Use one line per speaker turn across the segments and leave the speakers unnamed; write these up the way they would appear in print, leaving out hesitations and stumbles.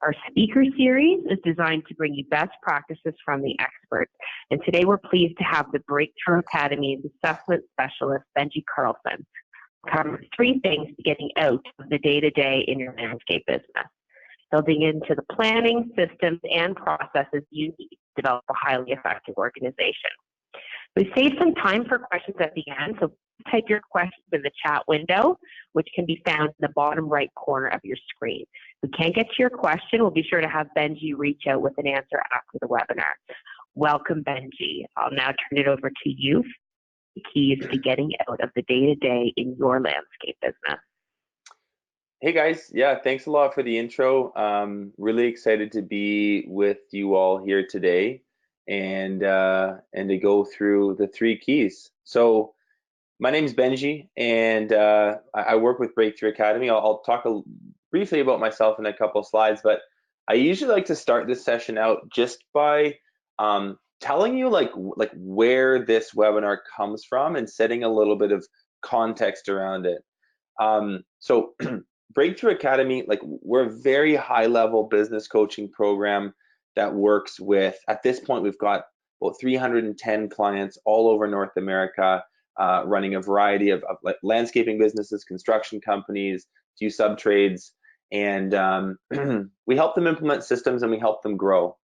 Our speaker series is designed to bring you best practices from the experts. And today we're pleased to have the Breakthrough Academy's assessment specialist, Benji Carlson, cover 3 things to getting out of the day-to-day in your landscape business. Building into the planning, systems, and processes you need to develop a highly effective organization. We've saved some time for questions at the end, so type your questions in the chat window, which can be found in the bottom right corner of your screen. If we can't get to your question, we'll be sure to have Benji reach out with an answer after the webinar. Welcome, Benji. I'll now turn it over to you for the keys to getting out of the day-to-day in your landscape business.
Hey guys, yeah, thanks a lot for the intro. Really excited to be with you all here today and to go through the 3 keys. So my name is Benji, and I work with Breakthrough Academy. I'll talk briefly about myself in a couple of slides, but I usually like to start this session out just by telling you like where this webinar comes from and setting a little bit of context around it. So Breakthrough Academy, like, we're a very high level business coaching program that works with, at this point, we've got about 310 clients all over North America, running a variety of like landscaping businesses, construction companies, a few sub trades, and we help them implement systems and we help them grow.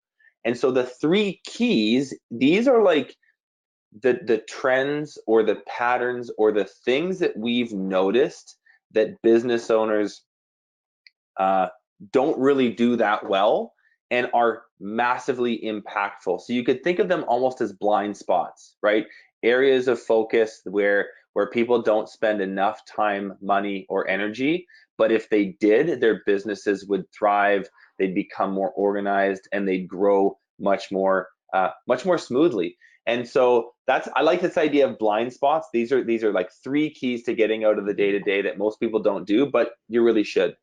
And so the 3 keys, these are like the trends or the patterns or the things that we've noticed that business owners don't really do that well and are massively impactful. So you could think of them almost as blind spots, right? Areas of focus where people don't spend enough time, money, or energy, but if they did, their businesses would thrive, they'd become more organized, and they'd grow much more smoothly. And so I like this idea of blind spots. These are like 3 keys to getting out of the day-to-day that most people don't do, but you really should.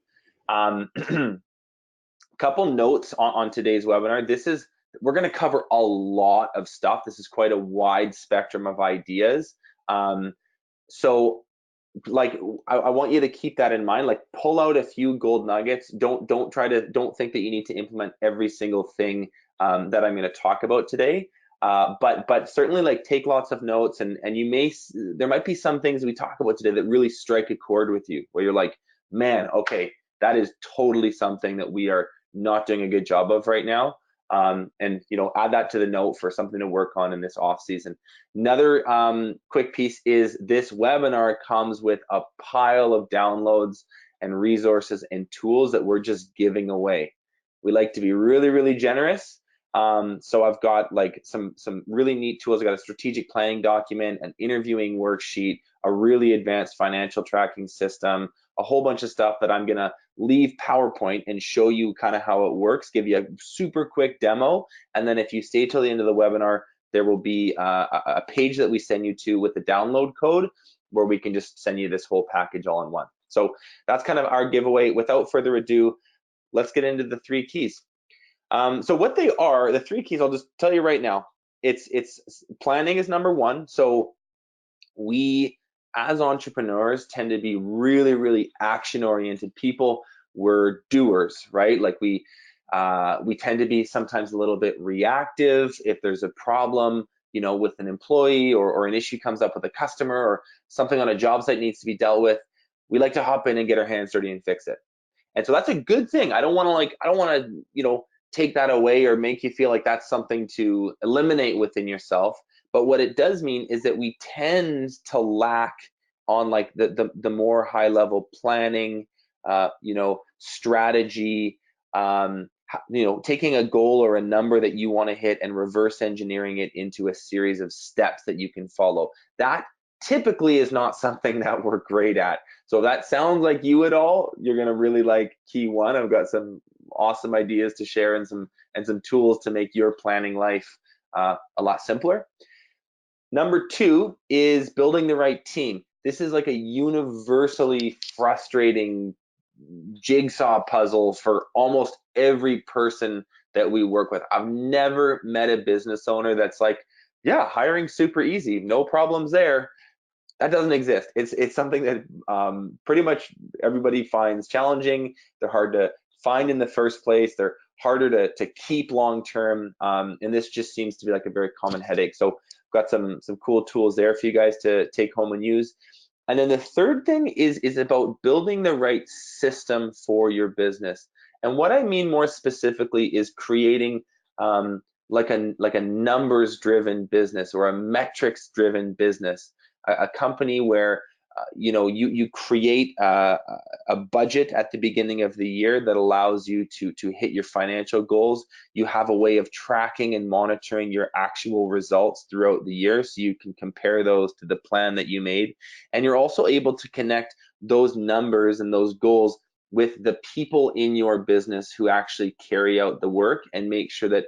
Couple notes on today's webinar. We're going to cover a lot of stuff. This is quite a wide spectrum of ideas. So like, I want you to keep that in mind. Like, pull out a few gold nuggets. Don't think that you need to implement every single thing that I'm going to talk about today. But certainly, like, take lots of notes, and there might be some things we talk about today that really strike a chord with you, where you're like, man, okay, that is totally something that we are not doing a good job of right now. And add that to the note for something to work on in this off season. Another quick piece is this webinar comes with a pile of downloads and resources and tools that we're just giving away. We like to be really, really generous. So I've got like some really neat tools. I've got a strategic planning document, an interviewing worksheet, a really advanced financial tracking system, a whole bunch of stuff that I'm gonna leave PowerPoint and show you kind of how it works, give you a super quick demo, and then if you stay till the end of the webinar, there will be a page that we send you to with the download code where we can just send you this whole package all in one. So that's kind of our giveaway. Without further ado, let's get into the 3 keys. So what they are, the 3 keys, I'll just tell you right now. It's planning is number 1. So we, as entrepreneurs, tend to be really, really action-oriented people. We're doers, right? Like we tend to be sometimes a little bit reactive. If there's a problem, with an employee or an issue comes up with a customer or something on a job site needs to be dealt with, we like to hop in and get our hands dirty and fix it. And so that's a good thing. I don't want to take that away or make you feel like that's something to eliminate within yourself. But what it does mean is that we tend to lack on like the more high level planning, strategy, taking a goal or a number that you want to hit and reverse engineering it into a series of steps that you can follow. That typically is not something that we're great at. So if that sounds like you at all, you're gonna really like key 1. I've got some awesome ideas to share and some tools to make your planning life a lot simpler. Number 2 is building the right team. This is like a universally frustrating jigsaw puzzle for almost every person that we work with. I've never met a business owner that's like, yeah, hiring super easy, no problems there. That doesn't exist. It's something that pretty much everybody finds challenging. They're hard to find in the first place. They're harder to keep long term, and this just seems to be like a very common headache. So I've got some cool tools there for you guys to take home and use. And then the third thing is about building the right system for your business. And what I mean more specifically is creating like a numbers driven business or a metrics driven business, a company where you create a budget at the beginning of the year that allows you to hit your financial goals. You have a way of tracking and monitoring your actual results throughout the year, so you can compare those to the plan that you made. And you're also able to connect those numbers and those goals with the people in your business who actually carry out the work, and make sure that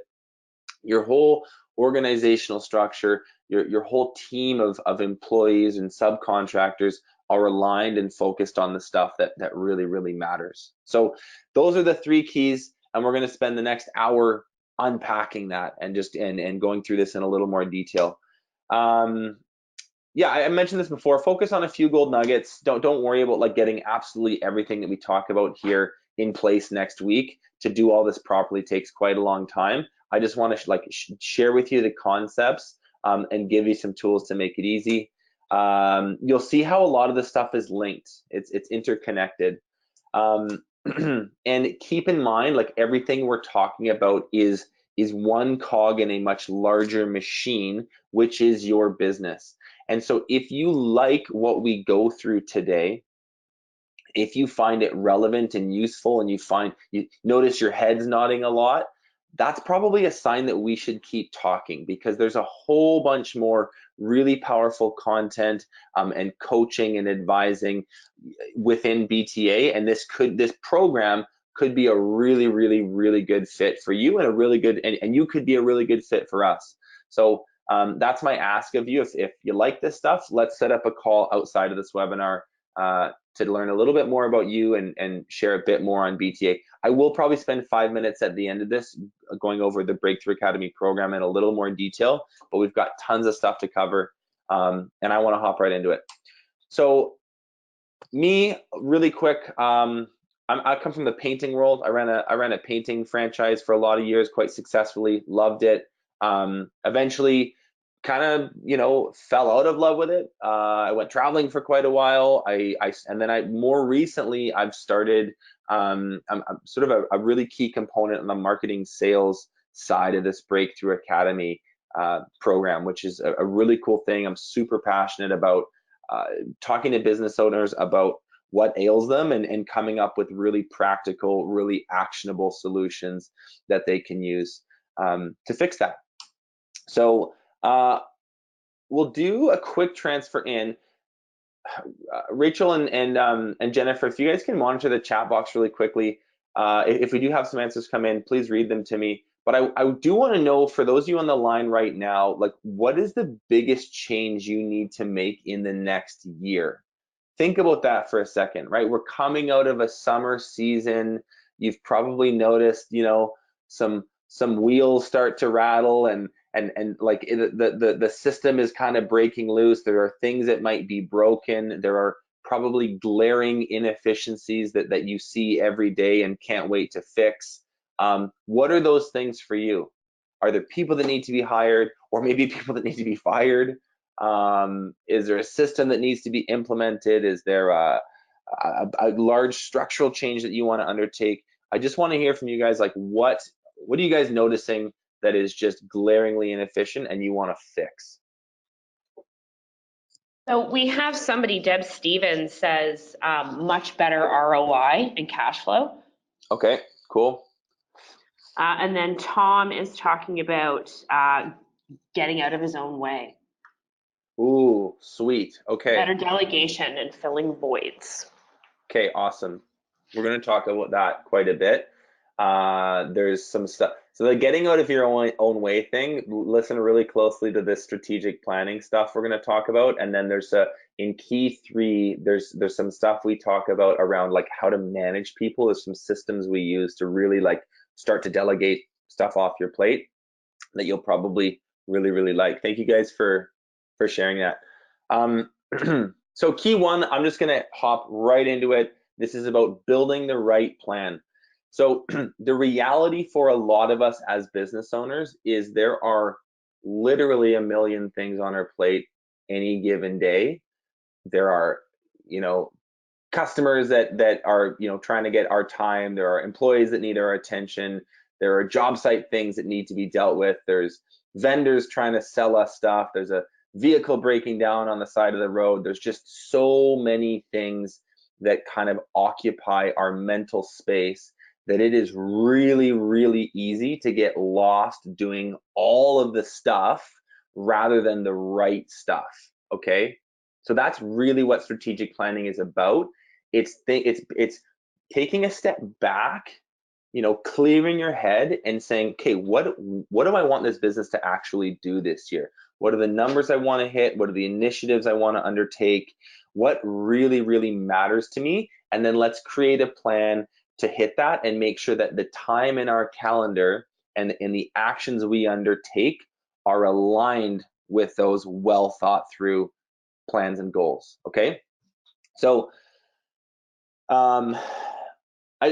your whole organizational structure, your whole team of employees and subcontractors are aligned and focused on the stuff that really, really matters. So those are the 3 keys, and we're going to spend the next hour unpacking that and going through this in a little more detail. Yeah, I mentioned this before. Focus on a few gold nuggets. Don't worry about like getting absolutely everything that we talk about here in place next week. To do all this properly takes quite a long time. I just want to share with you the concepts and give you some tools to make it easy. You'll see how a lot of this stuff is linked. It's interconnected. And keep in mind, like, everything we're talking about is one cog in a much larger machine, which is your business. And so if you like what we go through today, if you find it relevant and useful, and you notice your head's nodding a lot, that's probably a sign that we should keep talking, because there's a whole bunch more really powerful content and coaching and advising within BTA, and this program could be a really, really, really good fit for you, and you could be a really good fit for us. So that's my ask of you. If you like this stuff, let's set up a call outside of this webinar to learn a little bit more about you and share a bit more on BTA. I will probably spend 5 minutes at the end of this going over the Breakthrough Academy program in a little more detail, but we've got tons of stuff to cover, and I want to hop right into it. So me, really quick, I come from the painting world. I ran a painting franchise for a lot of years, quite successfully, loved it. Eventually kind of fell out of love with it. I went traveling for quite a while. And then more recently I've started I'm sort of a really key component on the marketing sales side of this Breakthrough Academy program, which is a really cool thing. I'm super passionate about talking to business owners about what ails them and coming up with really practical, really actionable solutions that they can use to fix that. So we'll do a quick transfer in. Rachel and Jennifer, if you guys can monitor the chat box really quickly, if we do have some answers come in, please read them to me. But I do want to know, for those of you on the line right now, like, what is the biggest change you need to make in the next year? Think about that for a second, right? We're coming out of a summer season. You've probably noticed, some wheels start to rattle, and like the system is kind of breaking loose. There are things that might be broken. There are probably glaring inefficiencies that you see every day and can't wait to fix. What are those things for you? Are there people that need to be hired, or maybe people that need to be fired? Is there a system that needs to be implemented? Is there a large structural change that you want to undertake? I just want to hear from you guys, like, what are you guys noticing that is just glaringly inefficient and you want to fix?
So we have somebody, Deb Stevens says, much better ROI and cash flow.
Okay, cool.
And then Tom is talking about getting out of his own way.
Ooh, sweet. Okay.
Better delegation and filling voids.
Okay, awesome. We're going to talk about that quite a bit. There's some stuff. So the getting out of your own way thing, listen really closely to this strategic planning stuff we're going to talk about. And then there's in key 3, there's some stuff we talk about around like how to manage people. There's some systems we use to really like start to delegate stuff off your plate that you'll probably really, really like. Thank you guys for sharing that. So key 1, I'm just going to hop right into it. This is about building the right plan. So the reality for a lot of us as business owners is there are literally a million things on our plate any given day. There are, you know, customers that are, you know, trying to get our time. There are employees that need our attention. There are job site things that need to be dealt with. There's vendors trying to sell us stuff. There's a vehicle breaking down on the side of the road. There's just so many things that kind of occupy our mental space that it is really, really easy to get lost doing all of the stuff rather than the right stuff, okay? So that's really what strategic planning is about. It's taking a step back, you know, clearing your head and saying, okay, what do I want this business to actually do this year? What are the numbers I want to hit? What are the initiatives I want to undertake? What really, really matters to me? And then let's create a plan to hit that and make sure that the time in our calendar and the actions we undertake are aligned with those well thought through plans and goals, okay? So I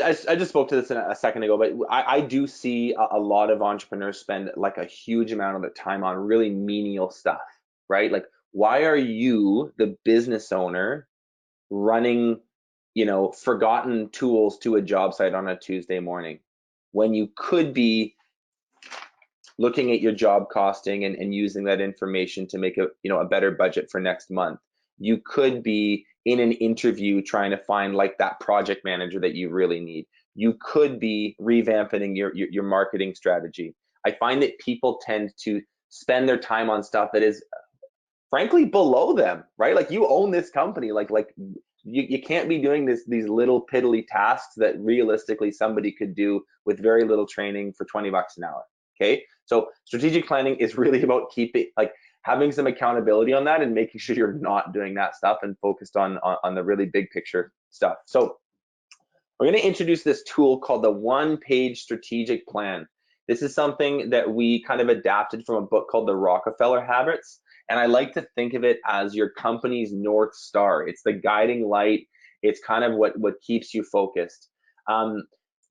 just spoke to this a second ago, but I do see a lot of entrepreneurs spend like a huge amount of the time on really menial stuff, right? Like, why are you, the business owner, running, you know, forgotten tools to a job site on a Tuesday morning when you could be looking at your job costing and using that information to make a, you know, a better budget for next month? You could be in an interview trying to find like that project manager that you really need. You could be revamping your marketing strategy. I find that people tend to spend their time on stuff that is frankly below them, right? Like, you own this company, like you can't be doing these little piddly tasks that realistically somebody could do with very little training for 20 bucks an hour. Okay, so strategic planning is really about having some accountability on that and making sure you're not doing that stuff and focused on the really big picture stuff. So we're going to introduce this tool called the one-page strategic plan. This is something that we kind of adapted from a book called The Rockefeller Habits. And I like to think of it as your company's North Star. It's the guiding light. It's kind of what keeps you focused.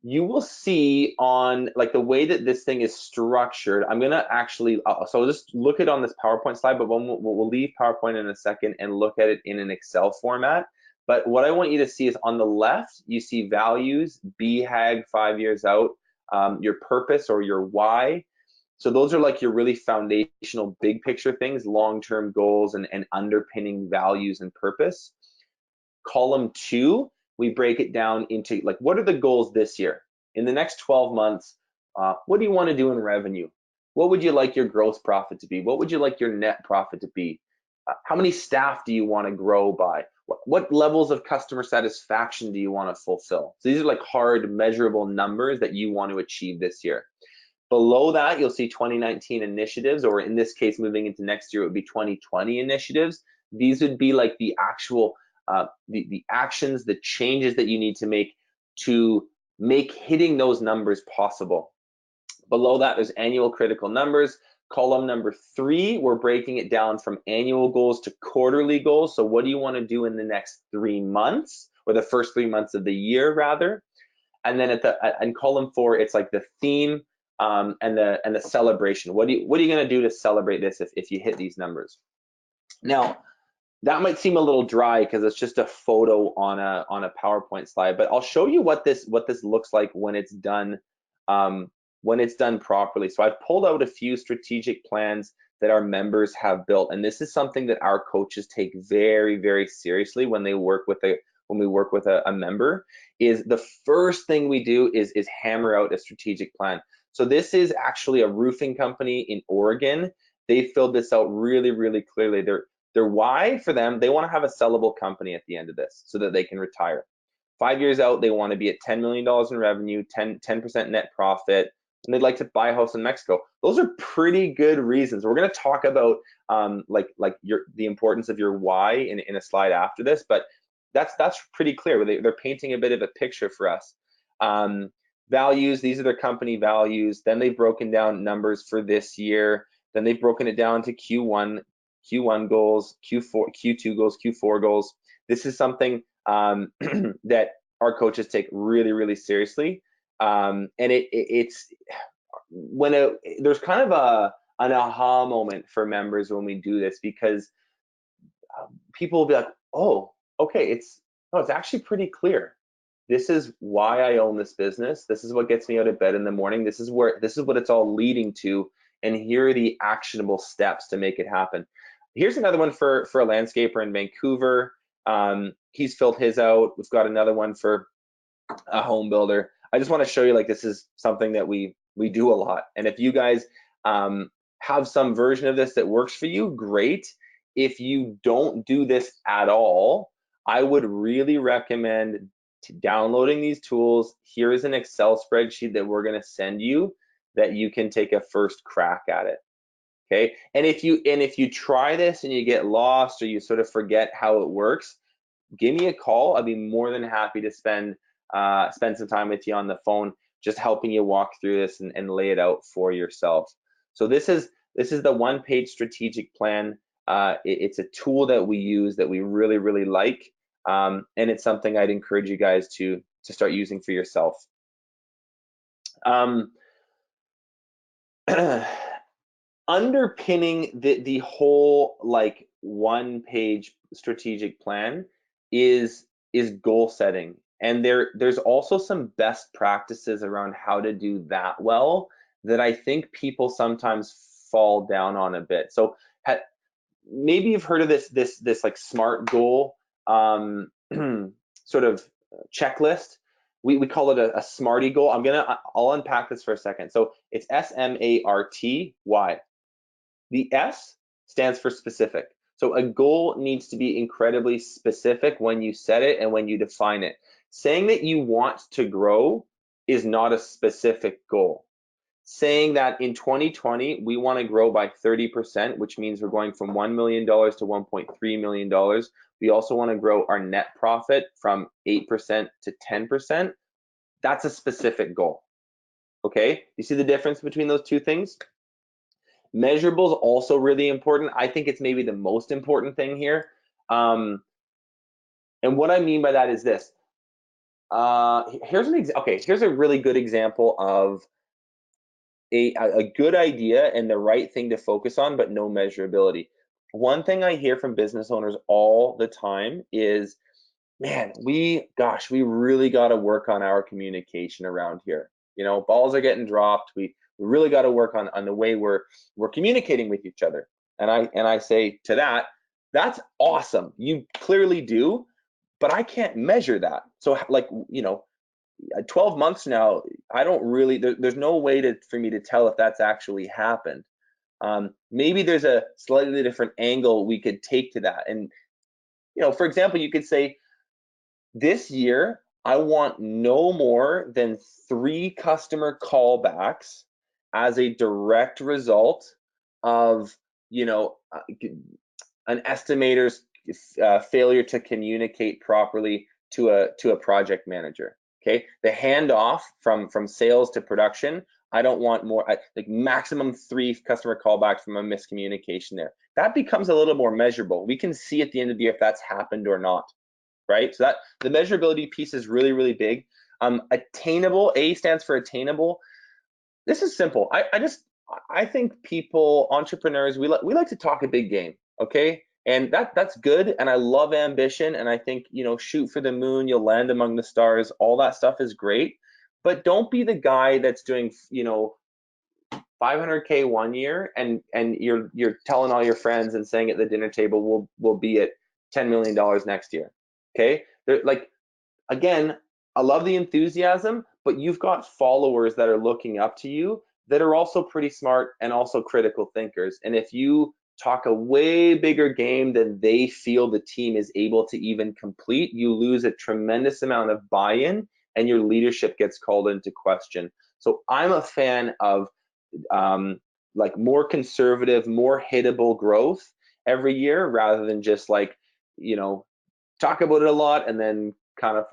You will see on like the way that this thing is structured. I'm gonna actually, so I'll just look at on this PowerPoint slide, but we'll leave PowerPoint in a second and look at it in an Excel format. But what I want you to see is on the left, you see values, BHAG 5 years out, your purpose or your why. So those are like your really foundational big picture things, long-term goals and underpinning values and purpose. Column 2, we break it down into like, what are the goals this year? In the next 12 months, what do you want to do in revenue? What would you like your gross profit to be? What would you like your net profit to be? How many staff do you want to grow by? What levels of customer satisfaction do you want to fulfill? So these are like hard measurable numbers that you want to achieve this year. Below that, you'll see 2019 initiatives, or in this case, moving into next year, it would be 2020 initiatives. These would be like the actual, the actions, the changes that you need to make hitting those numbers possible. Below that, there's annual critical numbers. Column number 3, we're breaking it down from annual goals to quarterly goals. So what do you want to do in the next 3 months, or the first 3 months of the year, rather? And then in column 4, it's like the theme and the celebration. What are you going to do to celebrate this if you hit these numbers? Now, that might seem a little dry because it's just a photo on a PowerPoint slide, but I'll show you what this looks like when it's done properly. So I've pulled out a few strategic plans that our members have built, and this is something that our coaches take very, very seriously when we work with a member. Is the first thing we do is hammer out a strategic plan. So this is actually a roofing company in Oregon. They filled this out really, really clearly. Their why for them, they want to have a sellable company at the end of this so that they can retire. 5 years out, they want to be at $10 million in revenue, 10% net profit, and they'd like to buy a house in Mexico. Those are pretty good reasons. We're going to talk about the importance of your why in a slide after this, but that's pretty clear. They're painting a bit of a picture for us. Values, these are their company values. Then they've broken down numbers for this year. Then they've broken it down to Q1 goals, Q2 goals, Q4 goals. This is something that our coaches take really, really seriously. And it's when there's kind of an aha moment for members when we do this, because people will be like, oh, okay, it's actually pretty clear. This is why I own this business. This is what gets me out of bed in the morning. This is what it's all leading to. And here are the actionable steps to make it happen. Here's another one for a landscaper in Vancouver. He's filled his out. We've got another one for a home builder. I just want to show you, like, this is something that we do a lot. And if you guys have some version of this that works for you, great. If you don't do this at all, I would really recommend downloading these tools. Here is an Excel spreadsheet that we're going to send you that you can take a first crack at it. Okay, and if you try this and you get lost or you sort of forget how it works, give me a call. I'd be more than happy to spend some time with you on the phone, just helping you walk through this and lay it out for yourself. So this is the one-page strategic plan. It's a tool that we use that we really, really like, and it's something I'd encourage you guys to start using for yourself. Underpinning the whole, like, one-page strategic plan is goal setting. And there's also some best practices around how to do that well that I think people sometimes fall down on a bit. So maybe you've heard of this like SMART goal sort of checklist. We call it a SMARTY goal. I'll unpack this for a second. So it's SMARTY. The S stands for specific. So a goal needs to be incredibly specific when you set it and when you define it. Saying that you want to grow is not a specific goal. Saying that in 2020, we want to grow by 30%, which means we're going from $1 million to $1.3 million. We also want to grow our net profit from 8% to 10%. That's a specific goal. Okay, you see the difference between those two things? Measurable is also really important. I think it's maybe the most important thing here. And what I mean by that is this. Here's a really good example of a good idea and the right thing to focus on, but no measurability. One thing I hear from business owners all the time is, man, we really got to work on our communication around here. Balls are getting dropped. We really got to work on the way we're communicating with each other. And I say to that, that's awesome. You clearly do, but I can't measure that. So, like, 12 months now, I don't really, there's no way for me to tell if that's actually happened. Maybe there's a slightly different angle we could take to that. And, for example, you could say, this year, I want no more than 3 customer callbacks as a direct result of, an estimator's failure to communicate properly to a project manager. Okay, the handoff from sales to production, I don't want more, like maximum 3 customer callbacks from a miscommunication there. That becomes a little more measurable. We can see at the end of the year if that's happened or not, right? So that the measurability piece is really, really big. Attainable, A stands for attainable. This is simple. I think people, entrepreneurs, we like to talk a big game, okay? And that's good, and I love ambition, and I think, shoot for the moon, you'll land among the stars, all that stuff is great, but don't be the guy that's doing, 500K one year and you're telling all your friends and saying at the dinner table, we'll be at $10 million next year, okay? Again, I love the enthusiasm, but you've got followers that are looking up to you that are also pretty smart and also critical thinkers, and if you talk a way bigger game than they feel the team is able to even complete, you lose a tremendous amount of buy-in and your leadership gets called into question. So I'm a fan of like more conservative, more hittable growth every year rather than just like, talk about it a lot and then kind of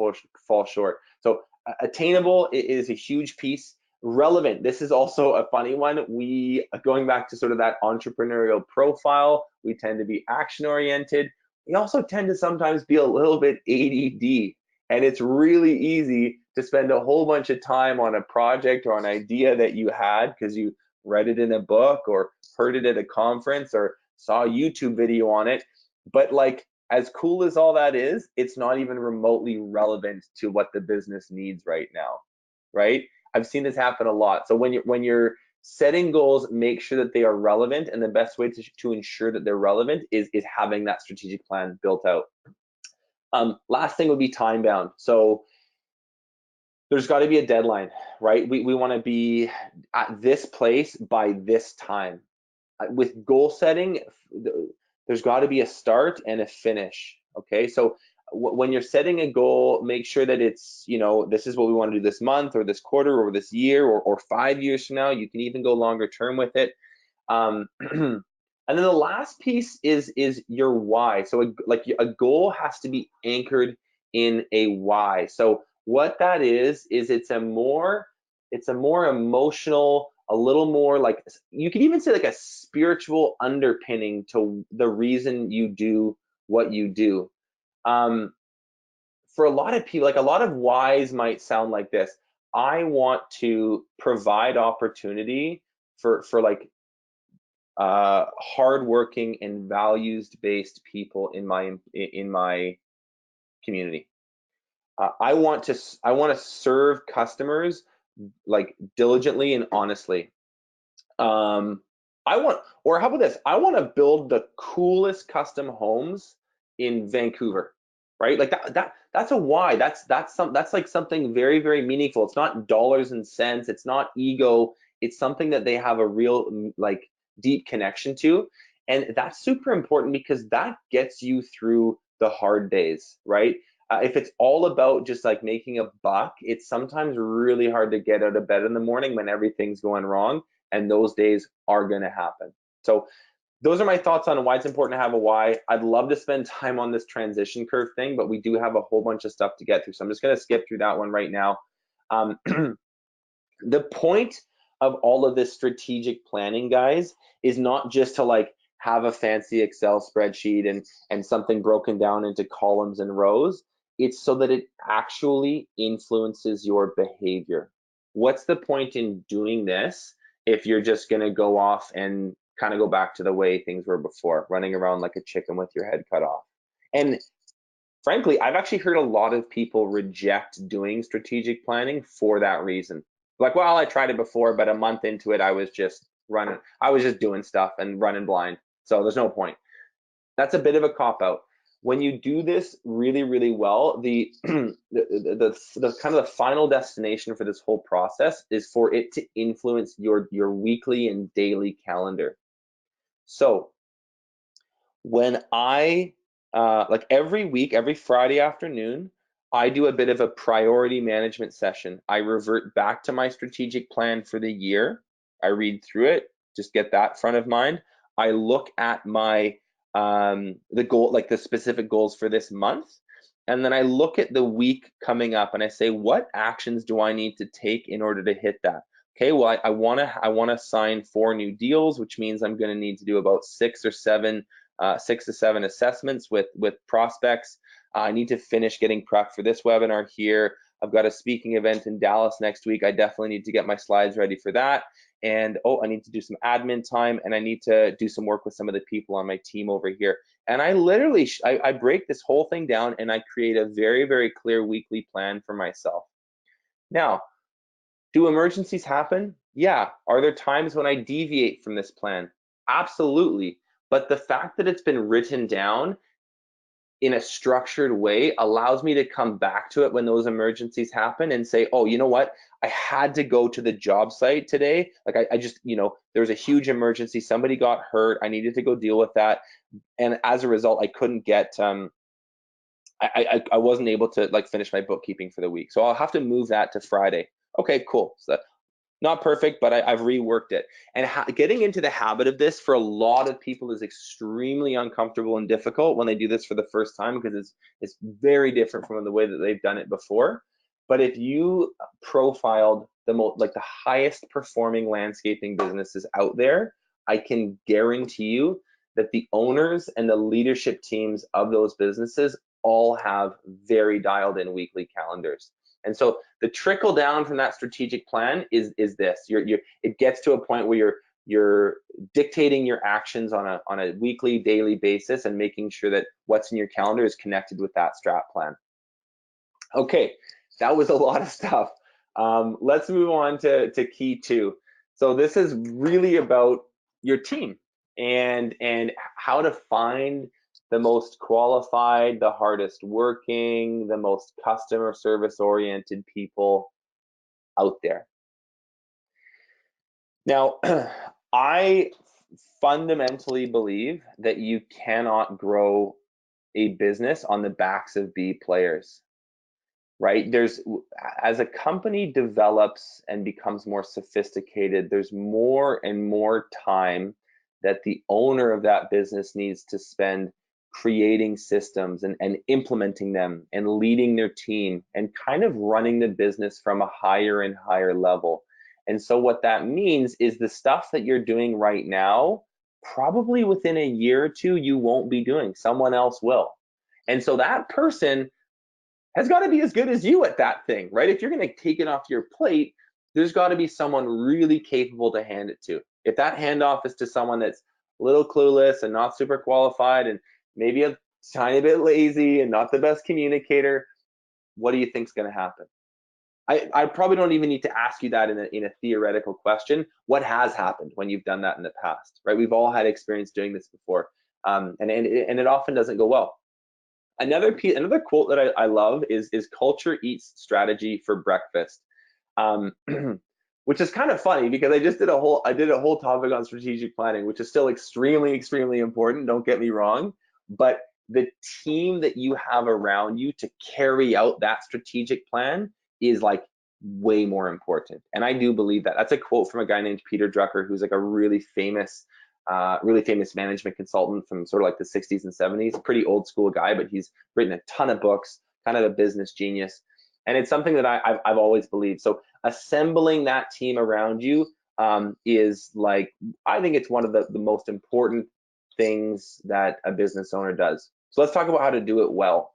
fall short. So attainable is a huge piece. Relevant, this is also a funny one. Going back to sort of that entrepreneurial profile, we tend to be action oriented. We also tend to sometimes be a little bit ADD, and it's really easy to spend a whole bunch of time on a project or an idea that you had because you read it in a book or heard it at a conference or saw a YouTube video on it. But like, as cool as all that is, it's not even remotely relevant to what the business needs right now, right? I've seen this happen a lot. So when you're setting goals, make sure that they are relevant, and the best way to ensure that they're relevant is having that strategic plan built out. Last thing would be time bound. So there's got to be a deadline, right? We want to be at this place by this time. With goal setting, there's got to be a start and a finish. Okay, so when you're setting a goal, make sure that it's, this is what we want to do this month or this quarter or this year or 5 years from now. You can even go longer term with it. And then the last piece is your why. So a goal has to be anchored in a why. So what that is it's a more emotional, a little more like, you could even say like a spiritual underpinning to the reason you do what you do. For a lot of people, like a lot of whys might sound like this. I want to provide opportunity for like hardworking and values-based people in my community. I want to serve customers like diligently and honestly. How about this? I want to build the coolest custom homes in Vancouver, right? Like that's a why. That's like something very, very meaningful. It's not dollars and cents. It's not ego. It's something that they have a real like deep connection to, and that's super important because that gets you through the hard days, right? If it's all about just like making a buck, it's sometimes really hard to get out of bed in the morning when everything's going wrong, and those days are going to happen. So those are my thoughts on why it's important to have a why. I'd love to spend time on this transition curve thing, but we do have a whole bunch of stuff to get through. So I'm just going to skip through that one right now. The point of all of this strategic planning, guys, is not just to like have a fancy Excel spreadsheet and something broken down into columns and rows. It's so that it actually influences your behavior. What's the point in doing this if you're just going to go off and kind of go back to the way things were before, running around like a chicken with your head cut off? And frankly, I've actually heard a lot of people reject doing strategic planning for that reason. Like, well, I tried it before, but a month into it, I was just doing stuff and running blind. So there's no point. That's a bit of a cop-out. When you do this really, really well, the kind of the final destination for this whole process is for it to influence your weekly and daily calendar. So when I like every week, every Friday afternoon, I do a bit of a priority management session. I revert back to my strategic plan for the year. I read through it, just get that front of mind. I look at my the goal, like the specific goals for this month, and then I look at the week coming up and I say, what actions do I need to take in order to hit that? Okay, well, I want to sign 4 new deals, which means I'm going to need to do about 6 to 7 assessments with prospects. I need to finish getting prepped for this webinar here. I've got a speaking event in Dallas next week. I definitely need to get my slides ready for that. And I need to do some admin time, and I need to do some work with some of the people on my team over here. And I literally, I break this whole thing down and I create a very, very clear weekly plan for myself. Now, do emergencies happen? Yeah. Are there times when I deviate from this plan? Absolutely. But the fact that it's been written down in a structured way allows me to come back to it when those emergencies happen and say, oh, you know what? I had to go to the job site today. Like I just, there was a huge emergency. Somebody got hurt. I needed to go deal with that. And as a result, I couldn't get, I wasn't able to like finish my bookkeeping for the week. So I'll have to move that to Friday. Okay, cool. So not perfect, but I've reworked it. And getting into the habit of this for a lot of people is extremely uncomfortable and difficult when they do this for the first time, because it's very different from the way that they've done it before. But if you profiled the highest performing landscaping businesses out there, I can guarantee you that the owners and the leadership teams of those businesses all have very dialed in weekly calendars. And so the trickle down from that strategic plan is this. It gets to a point where you're dictating your actions on a weekly, daily basis and making sure that what's in your calendar is connected with that strat plan. Okay, that was a lot of stuff. Let's move on to key 2. So this is really about your team and how to find the most qualified, the hardest working, the most customer service oriented people out there. Now, I fundamentally believe that you cannot grow a business on the backs of B players, right? As a company develops and becomes more sophisticated, there's more and more time that the owner of that business needs to spend creating systems and implementing them and leading their team and kind of running the business from a higher and higher level. And so what that means is the stuff that you're doing right now, probably within a year or two, you won't be doing. Someone else will. And so that person has got to be as good as you at that thing, right? If you're going to take it off your plate, there's got to be someone really capable to hand it to. If that handoff is to someone that's a little clueless and not super qualified and maybe a tiny bit lazy and not the best communicator, what do you think's going to happen? I probably don't even need to ask you that in a theoretical question. What has happened when you've done that in the past, right? We've all had experience doing this before, and it often doesn't go well. Another quote that I love is culture eats strategy for breakfast, which is kind of funny because I did a whole topic on strategic planning, which is still extremely, extremely important. Don't get me wrong, but the team that you have around you to carry out that strategic plan is like way more important. And I do believe that. That's a quote from a guy named Peter Drucker, who's like a really famous management consultant from sort of like the 60s and 70s. Pretty old school guy, but he's written a ton of books, kind of a business genius. And it's something that I've always believed. So assembling that team around you is like, I think it's one of the most important things that a business owner does. So let's talk about how to do it well.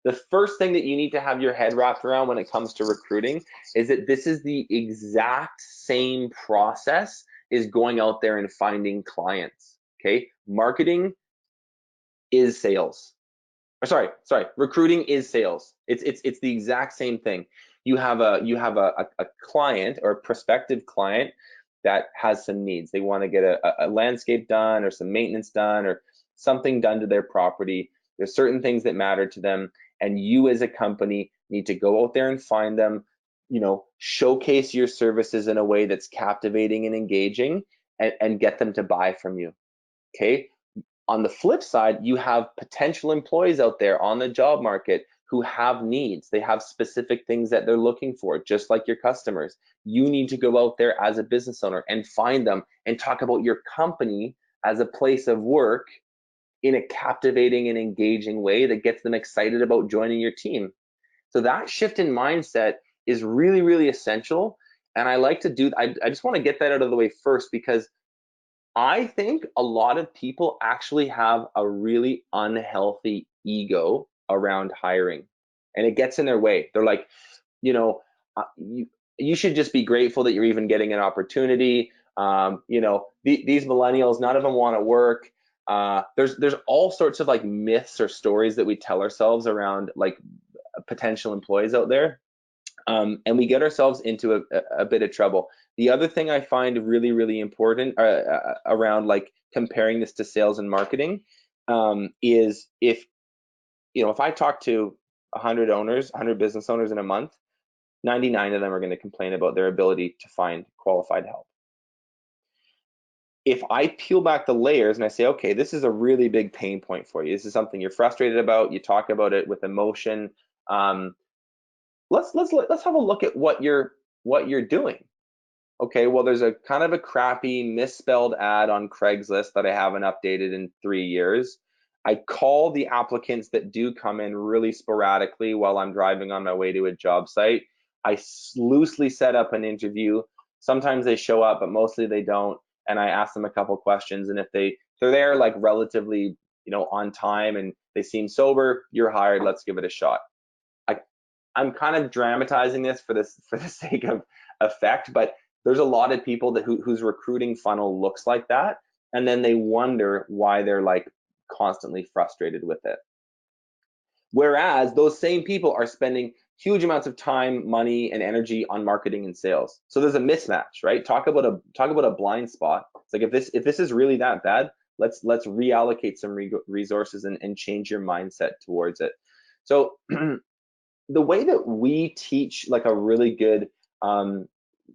The first thing that you need to have your head wrapped around when it comes to recruiting is that this is the exact same process is going out there and finding clients. Okay, marketing is sales. Or sorry, recruiting is sales. It's the exact same thing. You have a client or a prospective client that has some needs. They want to get a landscape done or some maintenance done or something done to their property. There's certain things that matter to them, and you as a company need to go out there and find them, showcase your services in a way that's captivating and engaging and get them to buy from you. Okay. On the flip side, you have potential employees out there on the job market who have needs. They have specific things that they're looking for, just like your customers. You need to go out there as a business owner and find them and talk about your company as a place of work in a captivating and engaging way that gets them excited about joining your team. So that shift in mindset is really, really essential. And I like to do, I just want to get that out of the way first, because I think a lot of people actually have a really unhealthy ego around hiring, and it gets in their way. They're like, you should just be grateful that you're even getting an opportunity. These millennials, none of them want to work. There's all sorts of like myths or stories that we tell ourselves around like potential employees out there. And we get ourselves into a bit of trouble. The other thing I find really, really important around like comparing this to sales and marketing is if I talk to 100 business owners in a month, 99 of them are going to complain about their ability to find qualified help. If I peel back the layers and I say, okay, this is a really big pain point for you. This is something you're frustrated about. You talk about it with emotion. Let's have a look at what you're doing. Okay, well, there's a kind of a crappy misspelled ad on Craigslist that I haven't updated in 3 years. I call the applicants that do come in really sporadically while I'm driving on my way to a job site. I loosely set up an interview. Sometimes they show up, but mostly they don't. And I ask them a couple questions, and if they're there like relatively, on time and they seem sober, you're hired. Let's give it a shot. I'm kind of dramatizing this for the sake of effect, but there's a lot of people whose recruiting funnel looks like that, and then they wonder why they're like constantly frustrated with it. Whereas those same people are spending huge amounts of time, money, and energy on marketing and sales. So there's a mismatch, right? Talk about a blind spot. It's like if this is really that bad, let's reallocate some resources and change your mindset towards it. So the way that we teach like a really good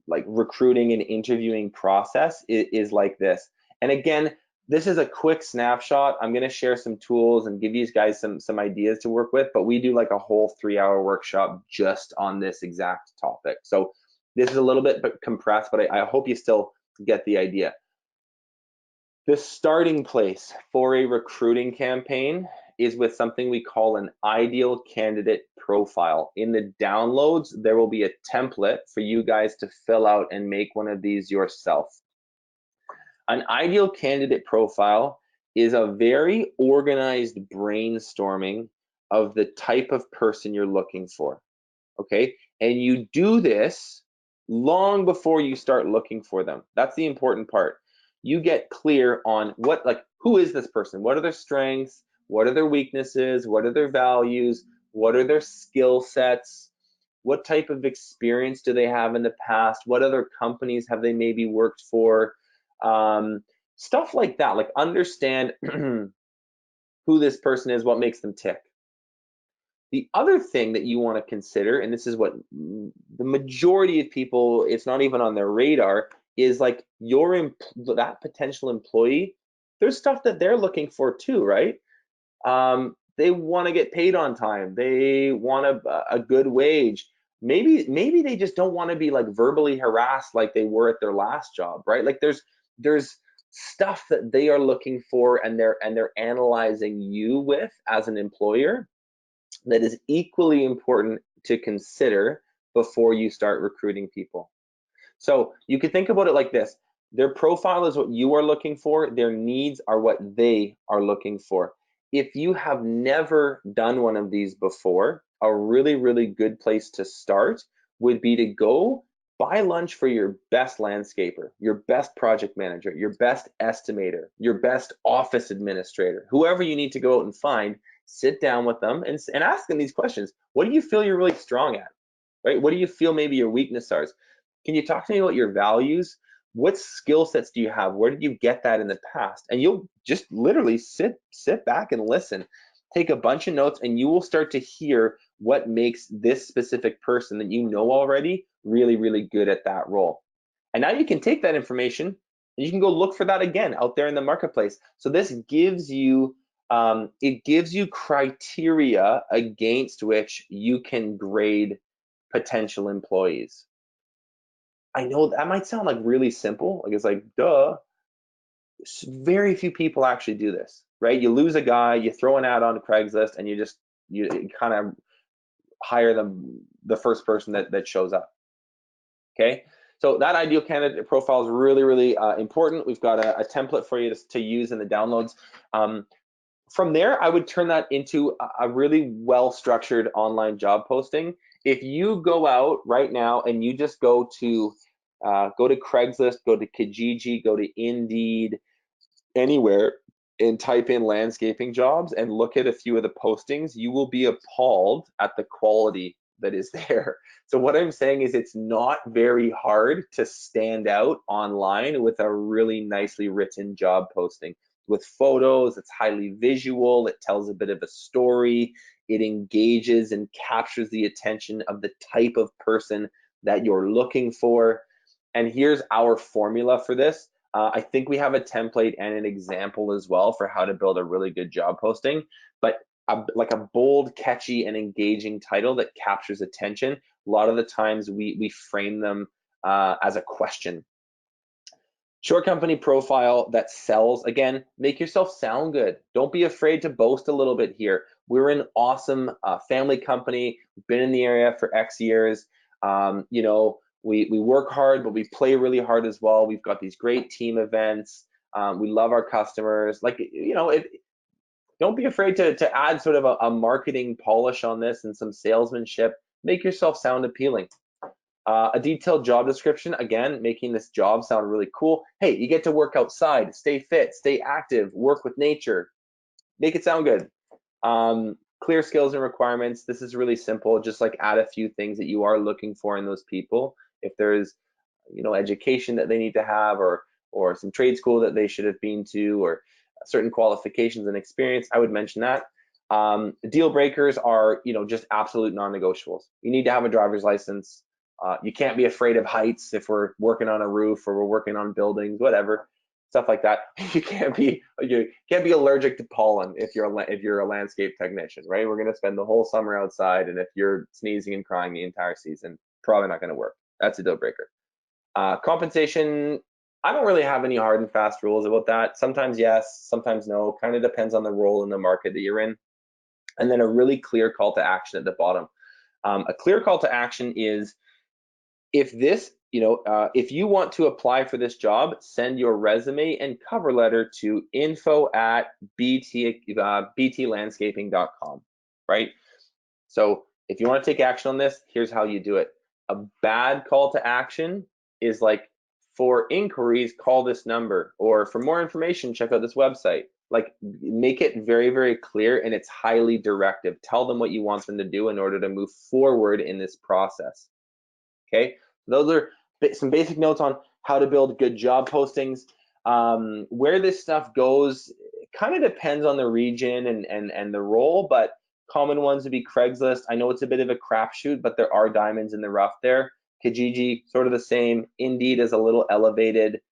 like recruiting and interviewing process is like this. And again, this is a quick snapshot. I'm going to share some tools and give you guys some ideas to work with, but we do like a whole 3-hour workshop just on this exact topic. So this is a little bit compressed, but I hope you still get the idea. The starting place for a recruiting campaign is with something we call an ideal candidate profile. In the downloads, there will be a template for you guys to fill out and make one of these yourself. An ideal candidate profile is a very organized brainstorming of the type of person you're looking for, okay? And you do this long before you start looking for them. That's the important part. You get clear on who is this person? What are their strengths? What are their weaknesses? What are their values? What are their skill sets? What type of experience do they have in the past? What other companies have they maybe worked for? Stuff like that, like understand who this person is, what makes them tick. The other thing that you want to consider, and this is what the majority of people, it's not even on their radar, is like that potential employee, there's stuff that they're looking for too, right? They want to get paid on time. They want a good wage. Maybe they just don't want to be like verbally harassed like they were at their last job, right? Like there's stuff that they are looking for and they're analyzing you with as an employer that is equally important to consider before you start recruiting people. So you could think about it like this. Their profile is what you are looking for. Their needs are what they are looking for. If you have never done one of these before, a really, really good place to start would be to go buy lunch for your best landscaper, your best project manager, your best estimator, your best office administrator, whoever you need to go out and find, sit down with them and ask them these questions. What do you feel you're really strong at, right? What do you feel maybe your weaknesses are? Can you talk to me about your values? What skill sets do you have? Where did you get that in the past? And you'll just literally sit back and listen. Take a bunch of notes and you will start to hear what makes this specific person that you know already really, really good at that role. And now you can take that information and you can go look for that again out there in the marketplace. So this gives you it gives you criteria against which you can grade potential employees. I know that might sound like really simple, like it's like duh. Very few people actually do this, right? You lose a guy, you throw an ad on Craigslist, and you kind of hire the first person that shows up. Okay, so that ideal candidate profile is really, really important. We've got a template for you to use in the downloads. From there, I would turn that into a really well-structured online job posting. If you go out right now and you just go to Craigslist, go to Kijiji, go to Indeed, anywhere, and type in landscaping jobs and look at a few of the postings, you will be appalled at the quality that is there. So what I'm saying is it's not very hard to stand out online with a really nicely written job posting. With photos, it's highly visual, it tells a bit of a story, it engages and captures the attention of the type of person that you're looking for. And here's our formula for this. I think we have a template and an example as well for how to build a really good job posting, but like a bold, catchy, and engaging title that captures attention. A lot of the times we frame them as a question. Short company profile that sells. Again, make yourself sound good. Don't be afraid to boast a little bit here. We're an awesome family company. We've been in the area for X years. You know, we work hard, but we play really hard as well. We've got these great team events. We love our customers. Like, you know, don't be afraid to add sort of a marketing polish on this and some salesmanship. make yourself sound appealing. A detailed job description, again, making this job sound really cool. Hey, you get to work outside, stay fit, stay active, work with nature. Make it sound good. Clear skills and requirements. This is really simple. Just like add a few things that you are looking for in those people. If there's, education that they need to have, or some trade school that they should have been to, or certain qualifications and experience, I would mention that. Deal breakers are, just absolute non-negotiables. You need to have a driver's license. You can't be afraid of heights if we're working on a roof or we're working on buildings, whatever, stuff like that. You can't be allergic to pollen if you're a landscape technician, right? We're gonna spend the whole summer outside, and if you're sneezing and crying the entire season, probably not gonna work. That's a deal breaker. Compensation, I don't really have any hard and fast rules about that. Sometimes yes, sometimes no. Kind of depends on the role in the market that you're in. And then a really clear call to action at the bottom. A clear call to action is, if you want to apply for this job, send your resume and cover letter to info@btlandscaping.com, right? So if you want to take action on this, here's how you do it. A bad call to action is like, for inquiries, call this number, or for more information, check out this website. Like, make it very, very clear, and it's highly directive. Tell them what you want them to do in order to move forward in this process. Okay, those are some basic notes on how to build good job postings. Where this stuff goes kind of depends on the region and the role, but common ones would be Craigslist. I know it's a bit of a crapshoot, but there are diamonds in the rough there. Kijiji, sort of the same. Indeed is a little elevated.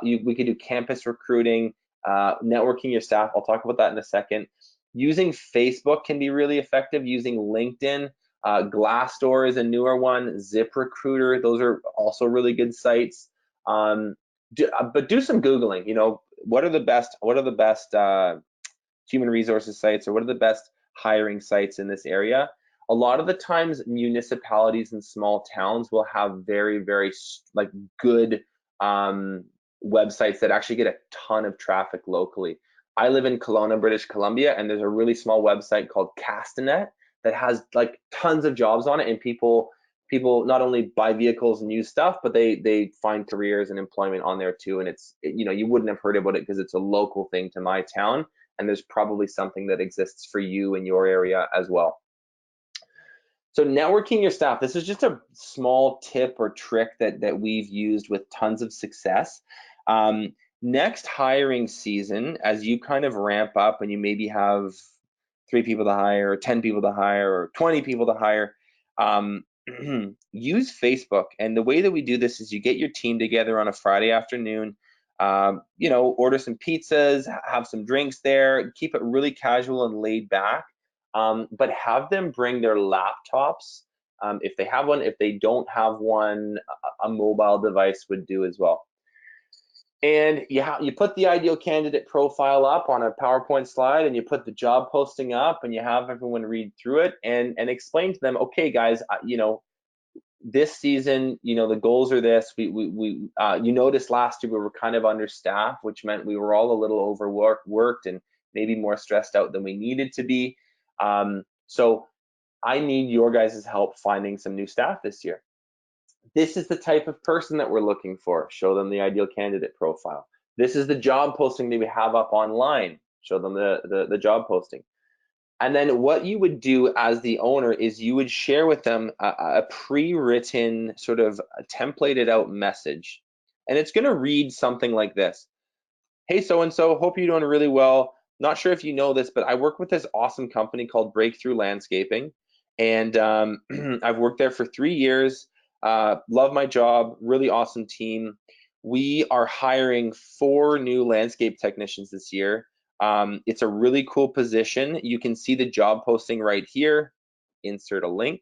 We could do campus recruiting, networking your staff. I'll talk about that in a second. Using Facebook can be really effective. Using LinkedIn. Glassdoor is a newer one. ZipRecruiter, those are also really good sites. But do some Googling. What are the best human resources sites, or what are the best hiring sites in this area? A lot of the times, municipalities and small towns will have very, very good websites that actually get a ton of traffic locally. I live in Kelowna, British Columbia, and there's a really small website called Castanet that has like tons of jobs on it, and people not only buy vehicles and use stuff, but they find careers and employment on there too. And it's, you wouldn't have heard about it because it's a local thing to my town, and there's probably something that exists for you in your area as well. So networking your staff, this is just a small tip or trick that we've used with tons of success. Next hiring season, as you kind of ramp up and you maybe have 3 people to hire, or 10 people to hire, or 20 people to hire, use Facebook. And the way that we do this is you get your team together on a Friday afternoon, order some pizzas, have some drinks there, keep it really casual and laid back, but have them bring their laptops if they have one. If they don't have one, a mobile device would do as well. And you put the ideal candidate profile up on a PowerPoint slide, and you put the job posting up, and you have everyone read through it and explain to them, okay, guys, this season, the goals are this. You noticed last year we were kind of understaffed, which meant we were all a little overworked and maybe more stressed out than we needed to be. So I need your guys' help finding some new staff this year. This is the type of person that we're looking for. Show them the ideal candidate profile. This is the job posting that we have up online. Show them the job posting. And then what you would do as the owner is you would share with them a pre-written, sort of a templated out message. And it's going to read something like this. Hey, so-and-so, hope you're doing really well. Not sure if you know this, but I work with this awesome company called Breakthrough Landscaping. And I've worked there for 3 years. Love my job, really awesome team. We are hiring 4 new landscape technicians this year. It's a really cool position. You can see the job posting right here. Insert a link.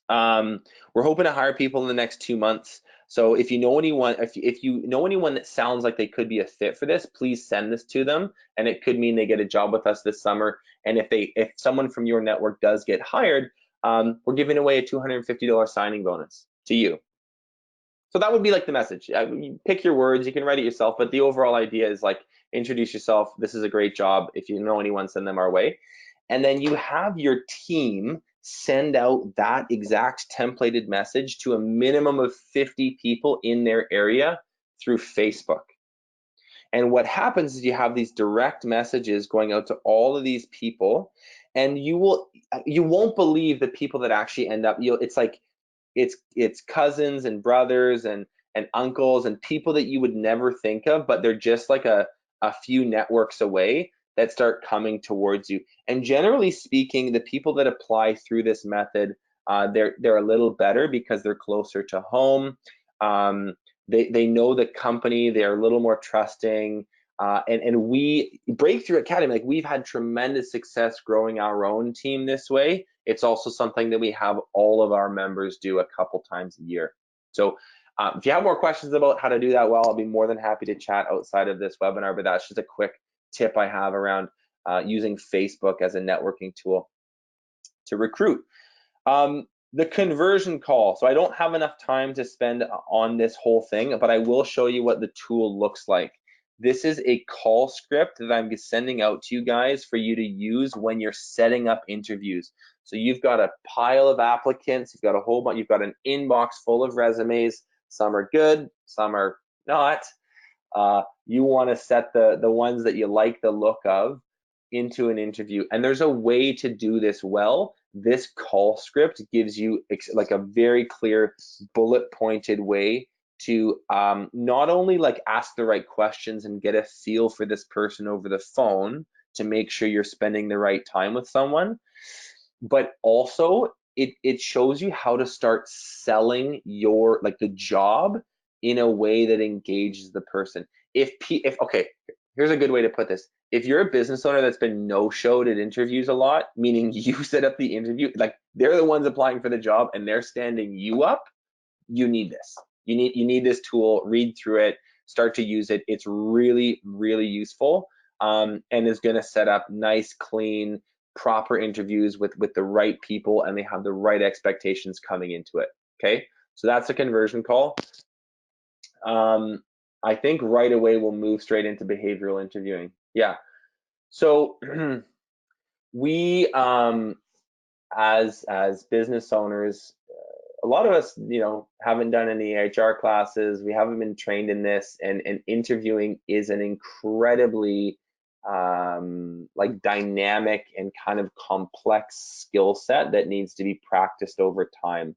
We're hoping to hire people in the next 2 months. So if you know anyone, if you know anyone that sounds like they could be a fit for this, please send this to them, and it could mean they get a job with us this summer. And if someone from your network does get hired, we're giving away a $250 signing bonus to you. So that would be like the message. You pick your words, you can write it yourself, but the overall idea is like, introduce yourself. This is a great job. If you know anyone, send them our way. And then you have your team send out that exact templated message to a minimum of 50 people in their area through Facebook. And what happens is you have these direct messages going out to all of these people, and you won't believe the people that actually end up, it's like it's cousins and brothers and uncles and people that you would never think of, but they're just like a few networks away that start coming towards you. And generally speaking, the people that apply through this method, they're a little better because they're closer to home. They know the company, they're a little more trusting. And we, Breakthrough Academy, like, we've had tremendous success growing our own team this way. It's also something that we have all of our members do a couple times a year. So if you have more questions about how to do that well, I'll be more than happy to chat outside of this webinar, but that's just a quick tip I have around using Facebook as a networking tool to recruit. The conversion call. So I don't have enough time to spend on this whole thing, but I will show you what the tool looks like. This is a call script that I'm sending out to you guys for you to use when you're setting up interviews. So you've got a pile of applicants, you've got a whole bunch, you've got an inbox full of resumes. Some are good, some are not. You want to set the ones that you like the look of into an interview. And there's a way to do this well. This call script gives you like a very clear bullet pointed way to not only like ask the right questions and get a feel for this person over the phone to make sure you're spending the right time with someone, but also it shows you how to start selling your, like, the job in a way that engages the person. Okay, here's a good way to put this. If you're a business owner that's been no-showed at interviews a lot, meaning you set up the interview, like they're the ones applying for the job and they're standing you up, you need this. You need this tool. Read through it, start to use it. It's really, really useful, and is going to set up nice, clean, proper interviews with the right people, and they have the right expectations coming into it. Okay, so that's a conversion call. I think right away we'll move straight into behavioral interviewing. Yeah. So we, as business owners, a lot of us, haven't done any HR classes. We haven't been trained in this, and interviewing is an incredibly like dynamic and kind of complex skill set that needs to be practiced over time.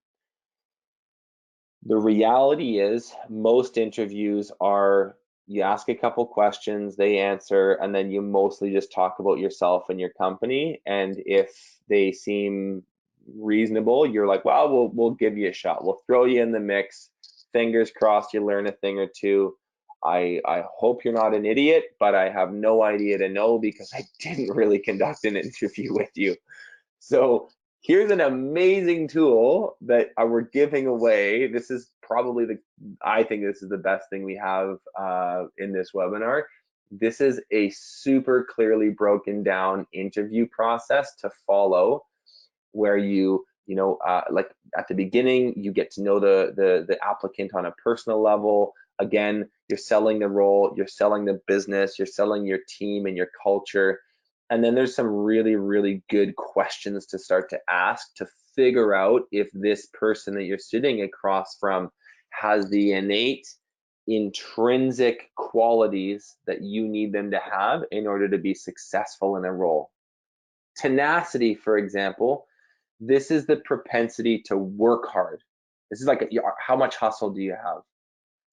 The reality is most interviews are, you ask a couple questions, they answer, and then you mostly just talk about yourself and your company. And if they seem reasonable, you're like, well, we'll give you a shot. We'll throw you in the mix. Fingers crossed you learn a thing or two. I hope you're not an idiot, but I have no idea to know because I didn't really conduct an interview with you. So here's an amazing tool that we're giving away. This is probably I think this is the best thing we have in this webinar. This is a super clearly broken down interview process to follow, where like at the beginning, you get to know the applicant on a personal level. Again, you're selling the role, you're selling the business, you're selling your team and your culture. And then there's some really, really good questions to start to ask to figure out if this person that you're sitting across from has the innate, intrinsic qualities that you need them to have in order to be successful in a role. Tenacity, for example, this is the propensity to work hard. This is like, how much hustle do you have?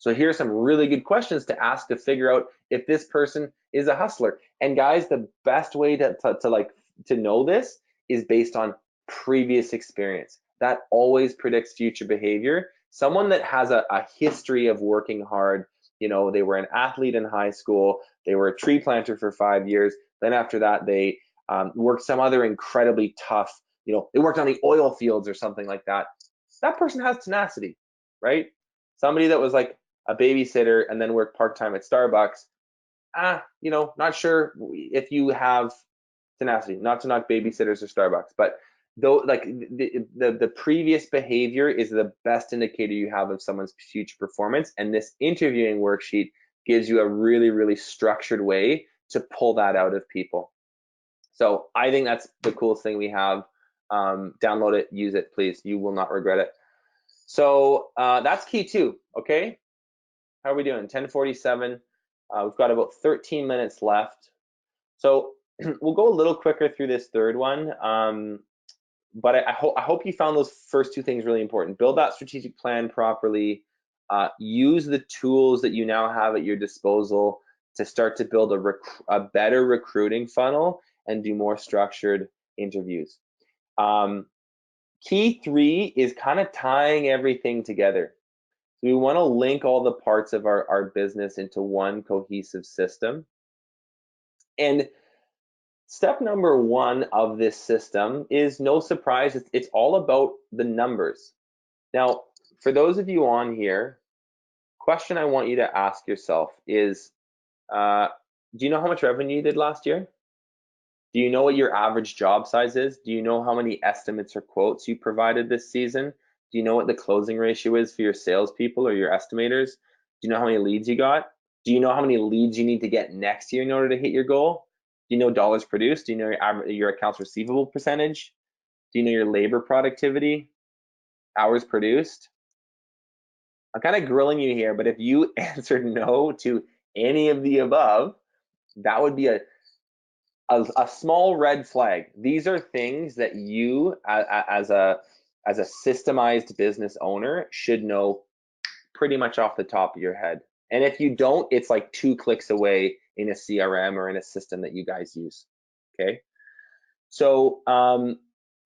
So here's some really good questions to ask to figure out if this person is a hustler. And guys, the best way to know this is based on previous experience. That always predicts future behavior. Someone that has a history of working hard, they were an athlete in high school, they were a tree planter for 5 years, then after that they worked some other incredibly tough, they worked on the oil fields or something like that. That person has tenacity, right? Somebody that was like a babysitter and then worked part-time at Starbucks, not sure if you have tenacity. Not to knock babysitters or Starbucks, but though, like the previous behavior is the best indicator you have of someone's future performance. And this interviewing worksheet gives you a really, really structured way to pull that out of people. So I think that's the coolest thing we have. Download it, use it, please. You will not regret it. So that's key too, okay? How are we doing? 10:47. We've got about 13 minutes left. So we'll go a little quicker through this third one. But I hope you found those first two things really important. Build that strategic plan properly. Use the tools that you now have at your disposal to start to build a better recruiting funnel and do more structured interviews. Key 3 is kind of tying everything together. So we want to link all the parts of our business into one cohesive system. And step number 1 of this system is, no surprise, it's all about the numbers. Now, for those of you on here, question I want you to ask yourself is, do you know how much revenue you did last year? Do you know what your average job size is? Do you know how many estimates or quotes you provided this season? Do you know what the closing ratio is for your salespeople or your estimators? Do you know how many leads you got? Do you know how many leads you need to get next year in order to hit your goal? Do you know dollars produced? Do you know your accounts receivable percentage? Do you know your labor productivity? Hours produced? I'm kind of grilling you here, but if you answered no to any of the above, that would be a small red flag. These are things that you, as a systemized business owner, should know pretty much off the top of your head. And if you don't, it's like 2 clicks away in a CRM or in a system that you guys use. Okay. So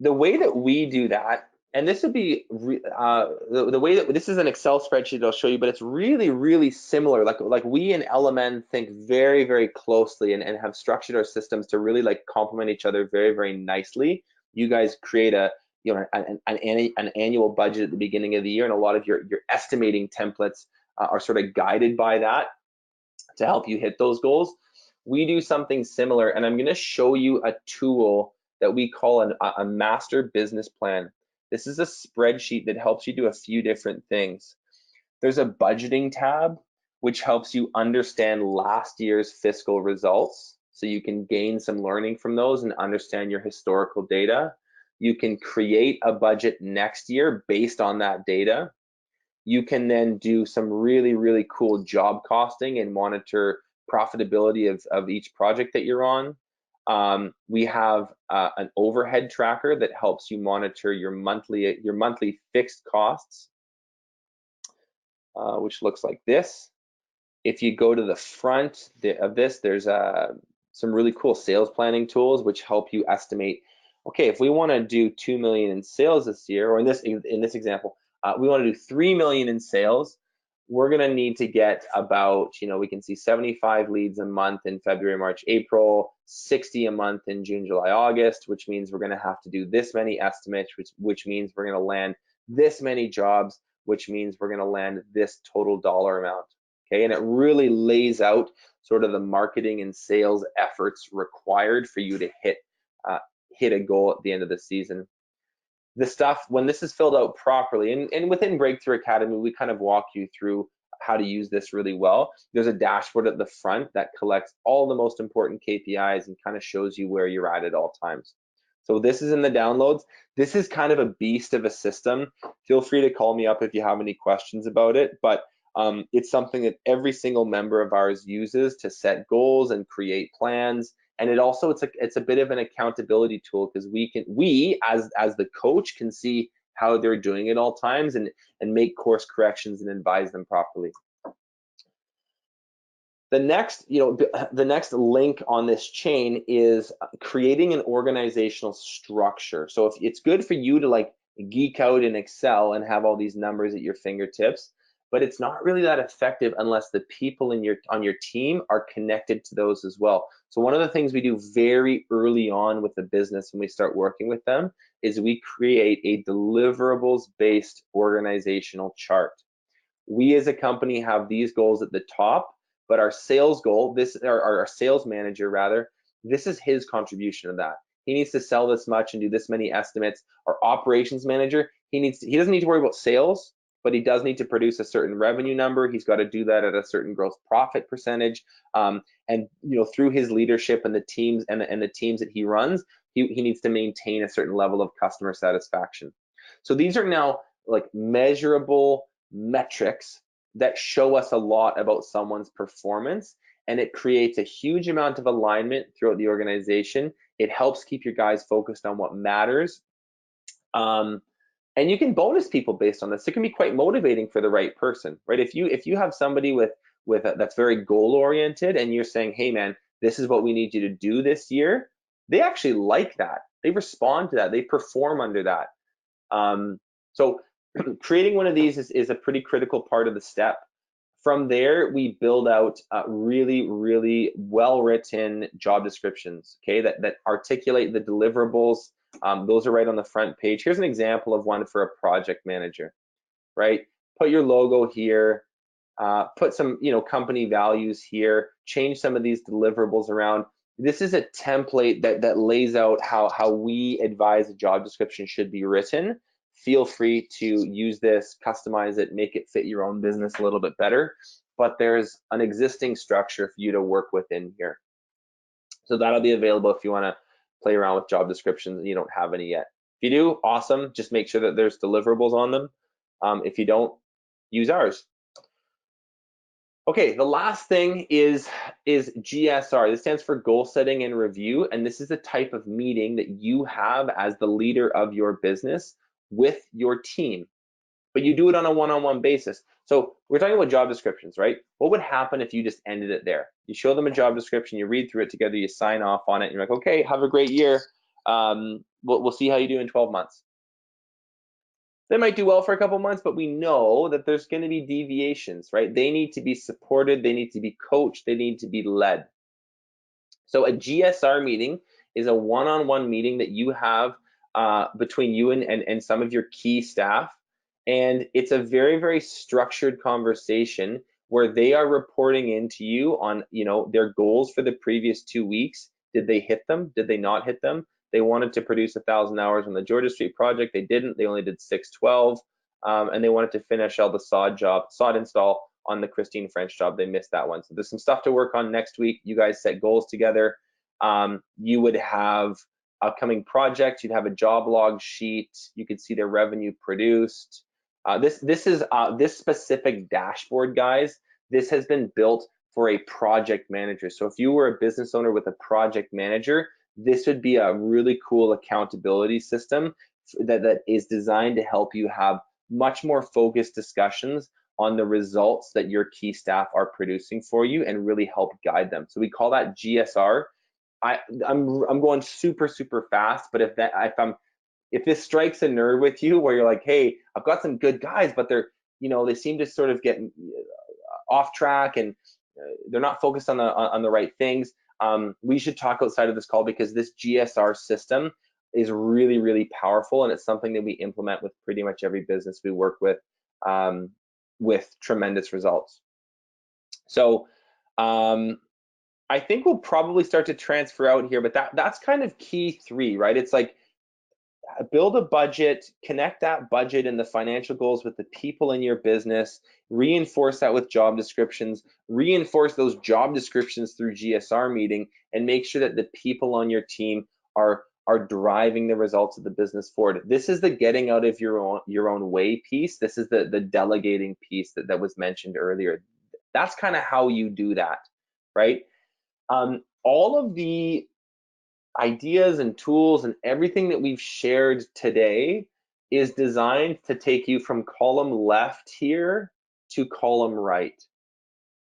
the way that we do that, and this would be the way that this is an Excel spreadsheet I'll show you, but it's really, really similar. Like we in LMN think very, very closely and have structured our systems to really like complement each other very, very nicely. You guys create an annual budget at the beginning of the year, and a lot of your estimating templates are sort of guided by that to help you hit those goals. We do something similar, and I'm going to show you a tool that we call a master business plan. This is a spreadsheet that helps you do a few different things. There's a budgeting tab, which helps you understand last year's fiscal results, so you can gain some learning from those and understand your historical data. You can create a budget next year based on that data. You can then do some really, really cool job costing and monitor profitability of each project that you're on. We have an overhead tracker that helps you monitor your monthly fixed costs, which looks like this. If you go to the front of this, there's some really cool sales planning tools which help you estimate, okay, if we want to do 2 million in sales this year, or in this example, we want to do 3 million in sales, we're going to need to get about, we can see 75 leads a month in February, March, April, 60 a month in June, July, August, which means we're going to have to do this many estimates, which means we're going to land this many jobs, which means we're going to land this total dollar amount. Okay, and it really lays out sort of the marketing and sales efforts required for you to hit a goal at the end of the season. The stuff, when this is filled out properly, and within Breakthrough Academy, we kind of walk you through how to use this really well. There's a dashboard at the front that collects all the most important KPIs and kind of shows you where you're at all times. So this is in the downloads. This is kind of a beast of a system. Feel free to call me up if you have any questions about it, but it's something that every single member of ours uses to set goals and create plans. And it also, it's a bit of an accountability tool, because we as the coach can see how they're doing at all times and make course corrections and advise them properly. The next link on this chain is creating an organizational structure. So if it's good for you to like geek out in Excel and have all these numbers at your fingertips, but it's not really that effective unless the people on your team are connected to those as well. So one of the things we do very early on with the business when we start working with them is we create a deliverables-based organizational chart. We as a company have these goals at the top, but our sales goal, our sales manager rather, this is his contribution of that. He needs to sell this much and do this many estimates. Our operations manager, he doesn't need to worry about sales, but he does need to produce a certain revenue number. He's got to do that at a certain gross profit percentage. And through his leadership and the teams and the teams that he runs, he needs to maintain a certain level of customer satisfaction. So these are now like measurable metrics that show us a lot about someone's performance, and it creates a huge amount of alignment throughout the organization. It helps keep your guys focused on what matters. And you can bonus people based on this. It can be quite motivating for the right person, right? If you have somebody that's very goal oriented, and you're saying, hey man, this is what we need you to do this year, they actually like that. They respond to that. They perform under that. So creating one of these is a pretty critical part of the step. From there, we build out really, really well-written job descriptions, okay, that articulate the deliverables. Those are right on the front page. Here's an example of one for a project manager, right? Put your logo here, put some, company values here, change some of these deliverables around. This is a template that lays out how we advise a job description should be written. Feel free to use this, customize it, make it fit your own business a little bit better. But there's an existing structure for you to work within here. So that'll be available if you want to play around with job descriptions and you don't have any yet. If you do, awesome. Just make sure that there's deliverables on them. If you don't, use ours. Okay, the last thing is GSR. This stands for goal setting and review, and this is the type of meeting that you have as the leader of your business with your team, but you do it on a one-on-one basis. So we're talking about job descriptions, right? What would happen if you just ended it there? You show them a job description, you read through it together, you sign off on it, and you're like, okay, have a great year. We'll see how you do in 12 months. They might do well for a couple months, but we know that there's going to be deviations, right? They need to be supported, they need to be coached, they need to be led. So a GSR meeting is a one-on-one meeting that you have between you and some of your key staff. And it's a very, very structured conversation where they are reporting into you on, their goals for the previous 2 weeks. Did they hit them? Did they not hit them? They wanted to produce 1,000 hours on the Georgia Street project. They didn't. They only did 612. And they wanted to finish all the sod install on the Christine French job. They missed that one. So there's some stuff to work on next week. You guys set goals together. You would have upcoming projects. You'd have a job log sheet. You could see their revenue produced. This specific dashboard, guys, this has been built for a project manager. So if you were a business owner with a project manager, this would be a really cool accountability system that is designed to help you have much more focused discussions on the results that your key staff are producing for you and really help guide them. So we call that GSR. I'm going super, super fast, but if this strikes a nerve with you where you're like, hey, I've got some good guys, but they seem to sort of get off track and they're not focused on the right things. We should talk outside of this call, because this GSR system is really, really powerful, and it's something that we implement with pretty much every business we work with tremendous results. So I think we'll probably start to transfer out here, but that's kind of key 3, right? It's like build a budget, connect that budget and the financial goals with the people in your business, reinforce that with job descriptions, reinforce those job descriptions through GSR meeting, and make sure that the people on your team are driving the results of the business forward. This is the getting out of your own way piece. This is the delegating piece that was mentioned earlier. That's kind of how you do that, right? All of the ideas and tools and everything that we've shared today is designed to take you from column left here to column right.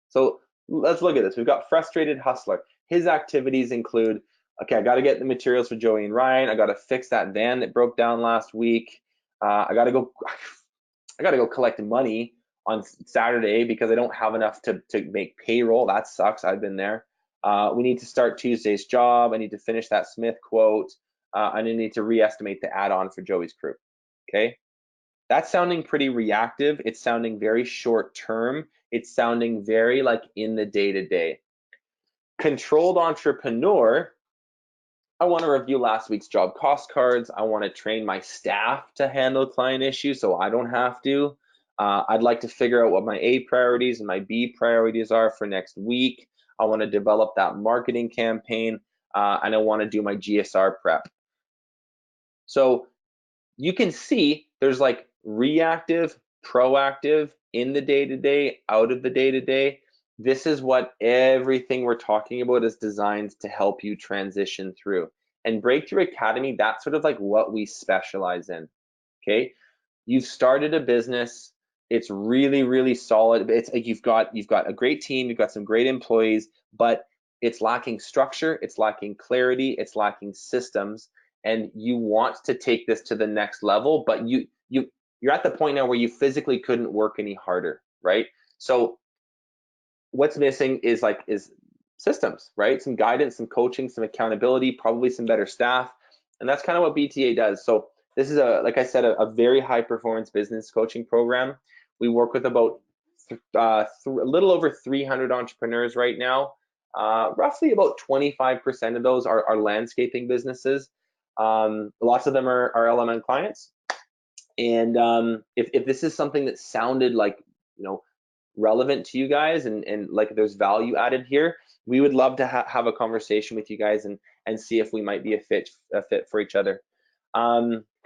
So let's look at this. We've got frustrated hustler. His activities include, okay, I got to get the materials for Joey and Ryan. I got to fix that van that broke down last week. I got to go collect money on Saturday because I don't have enough to make payroll. That sucks. I've been there. We need to start Tuesday's job. I need to finish that Smith quote. I need to re-estimate the add-on for Joey's crew. Okay, that's sounding pretty reactive. It's sounding very short term. It's sounding very like in the day-to-day. Controlled entrepreneur, I want to review last week's job cost cards. I want to train my staff to handle client issues so I don't have to. I'd like to figure out what my A priorities and my B priorities are for next week. I want to develop that marketing campaign. and I want to do my GSR prep. So you can see there's like reactive, proactive, in the day-to-day, out of the day-to-day. This is what everything we're talking about is designed to help you transition through. And Breakthrough Academy, that's sort of like what we specialize in, okay? You've started a business, it's really, really solid. It's like you've got a great team, you've got some great employees, but it's lacking structure, it's lacking clarity, it's lacking systems, and you want to take this to the next level, but you're at the point now where you physically couldn't work any harder, right? So what's missing is systems, right? Some guidance, some coaching, some accountability, probably some better staff, and that's kind of what BTA does. So this is like I said, a very high performance business coaching program. We work with about a little over 300 entrepreneurs right now. Roughly about 25% of those are landscaping businesses. Lots of them are LMN clients. And if this is something that sounded like, relevant to you guys and like there's value added here, we would love to have a conversation with you guys and see if we might be a fit for each other.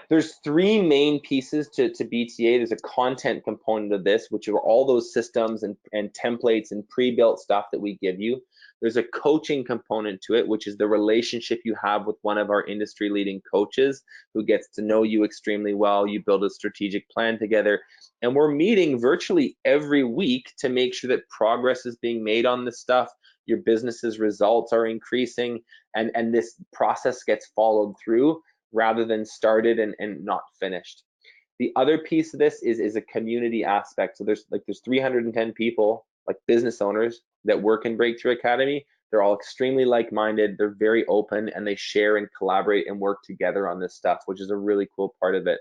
There's three main pieces to BTA. There's a content component of this, which are all those systems and templates and pre-built stuff that we give you. There's a coaching component to it, which is the relationship you have with one of our industry leading coaches who gets to know you extremely well. You build a strategic plan together, and we're meeting virtually every week to make sure that progress is being made on this stuff. Your business's results are increasing, and this process gets followed through rather than started and not finished. The other piece of this is a community aspect. So there's 310 people, like business owners, that work in Breakthrough Academy. They're all extremely like-minded, they're very open, and they share and collaborate and work together on this stuff, which is a really cool part of it.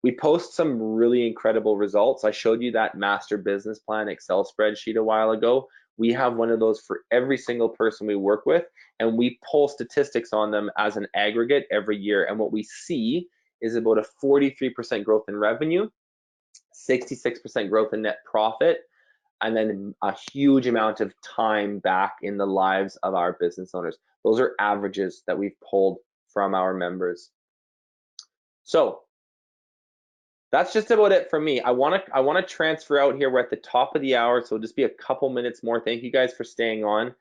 We post some really incredible results. I showed you that master business plan Excel spreadsheet a while ago. We have one of those for every single person we work with, and we pull statistics on them as an aggregate every year. And what we see is about a 43% growth in revenue, 66% growth in net profit, and then a huge amount of time back in the lives of our business owners. Those are averages that we've pulled from our members. So that's just about it for me. I want to transfer out here. We're at the top of the hour, so it'll just be a couple minutes more. Thank you guys for staying on.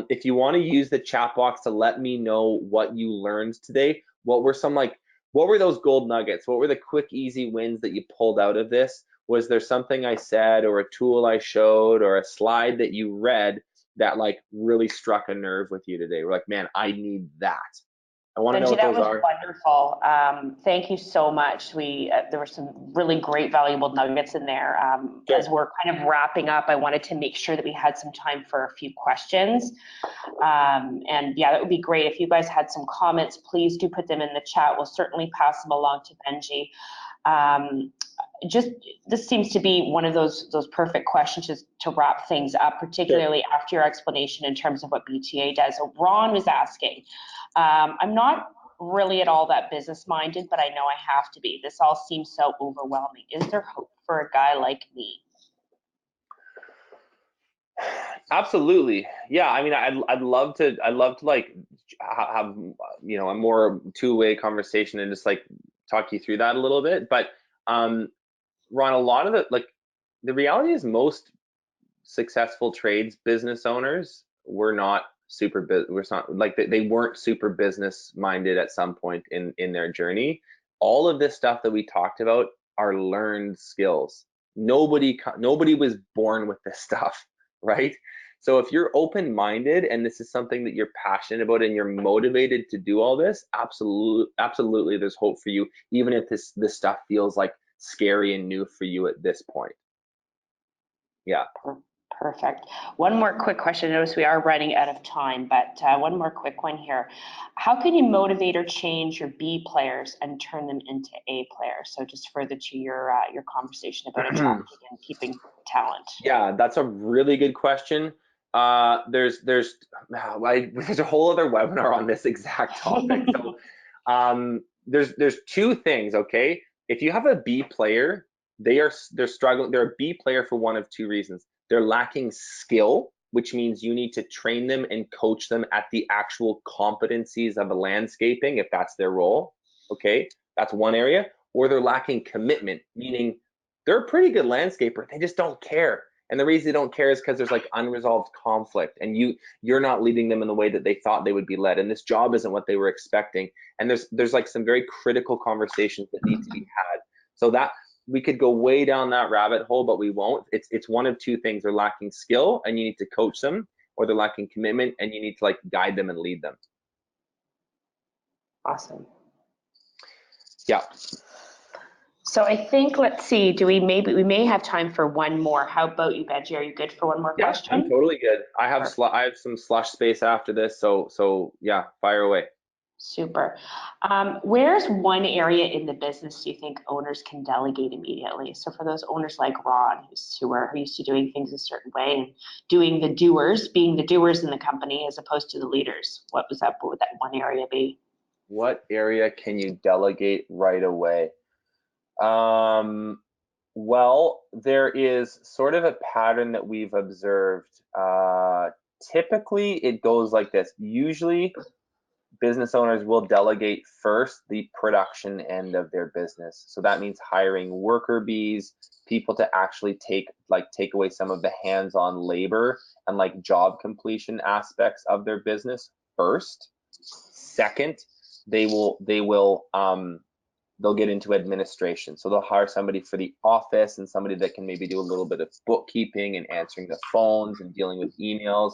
If you want to use the chat box to let me know what you learned today, what were those gold nuggets? What were the quick, easy wins that you pulled out of this? Was there something I said or a tool I showed or a slide that you read that like really struck a nerve with you today? We're like, man, I need that. I want to know what those are.
That was wonderful. Thank you so much. There were some really great, valuable nuggets in there. As we're kind of wrapping up, I wanted to make sure that we had some time for a few questions. And yeah, that would be great. If you guys had some comments, please do put them in the chat. We'll certainly pass them along to Benji. This seems to be one of those perfect questions to wrap things up, particularly after your explanation in terms of what BTA does. So Ron was asking, I'm not really at all that business minded, but I know I have to be. This all seems so overwhelming. Is there hope for a guy like me?
Absolutely. Yeah. I mean, I'd love to like have, a more two-way conversation and just like talk you through that a little bit. But Ron, a lot of the reality is most successful trades business owners were not they weren't super business minded at some point in their journey. All of this stuff that we talked about are learned skills. Nobody was born with this stuff, right? So if you're open-minded and this is something that you're passionate about and you're motivated to do all this, absolutely there's hope for you, even if this stuff feels like scary and new for you at this point. Yeah.
Perfect. One more quick question. Notice we are running out of time, but one more quick one here. How can you motivate or change your B players and turn them into A players? So just further to your conversation about attracting and keeping talent.
Yeah, that's a really good question. There's a whole other webinar on this exact topic. So there's two things, okay? If you have a B player, they're struggling. They're a B player for one of two reasons. They're lacking skill which means you need to train them and coach them at the actual competencies of landscaping, if that's their role. Okay, that's one area. Or they're lacking commitment, meaning they're a pretty good landscaper, they just don't care. And the reason they don't care is because there's like unresolved conflict, and you're not leading them in the way that they thought they would be led, and this job isn't what they were expecting. And there's like some very critical conversations that need to be had. So that we could go way down that rabbit hole, but we won't. It's one of two things: they're lacking skill, and you need to coach them, or they're lacking commitment, and you need to like guide them and lead them.
Awesome.
Yeah.
So I think, let's see, we may have time for one more. How about you, Benji? Are you good for one more question?
I'm totally good. I have some slush space after this, so yeah, fire away.
Super. Where's one area in the business do you think owners can delegate immediately? So for those owners like Ron, who are used to doing things a certain way and being the doers in the company as opposed to the leaders, what would that one area be?
What area can you delegate right away? Well, there is sort of a pattern that we've observed. Typically, it goes like this. Usually, business owners will delegate first the production end of their business. So that means hiring worker bees, people to actually take away some of the hands-on labor and like job completion aspects of their business first. Second, they'll get into administration. So they'll hire somebody for the office and somebody that can maybe do a little bit of bookkeeping and answering the phones and dealing with emails.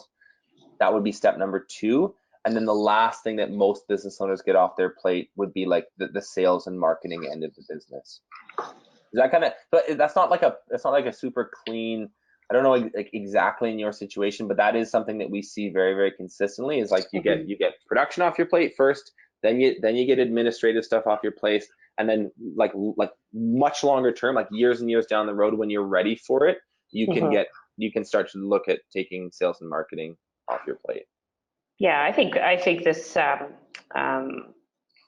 That would be step number 2. And then the last thing that most business owners get off their plate would be like the sales and marketing end of the business. Is that kind of, but it's not like a super clean, I don't know like exactly in your situation, but that is something that we see very, very consistently is like you get production off your plate first, then you get administrative stuff off your plate, and then like much longer term, like years and years down the road when you're ready for it, you can start to look at taking sales and marketing off your plate.
Yeah, I think this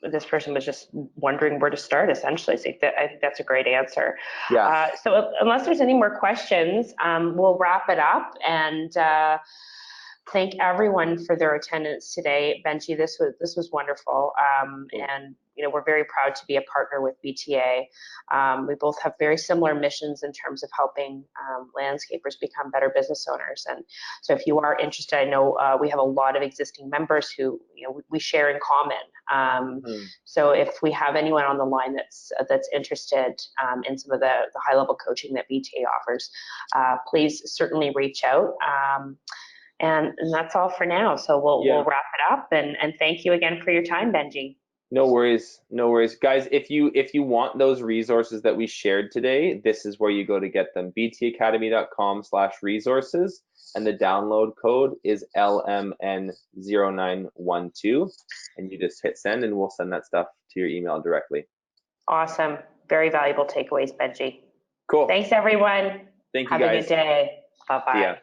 this person was just wondering where to start, essentially. So I think that's a great answer.
Yeah.
So unless there's any more questions, we'll wrap it up and thank everyone for their attendance today. Benji, this was wonderful, and we're very proud to be a partner with BTA. We both have very similar missions in terms of helping landscapers become better business owners. And so if you are interested, I know we have a lot of existing members who we share in common. So if we have anyone on the line that's interested in some of the high-level coaching that BTA offers, please certainly reach out. And that's all for now. So we'll wrap it up. And thank you again for your time, Benji.
No worries, guys. If you want those resources that we shared today, this is where you go to get them. btacademy.com/resources, and the download code is LMN0912, and you just hit send, and we'll send that stuff to your email directly.
Awesome, very valuable takeaways, Benji.
Cool.
Thanks, everyone.
Thank you,
guys. Have a good day. Bye-bye.
Yeah.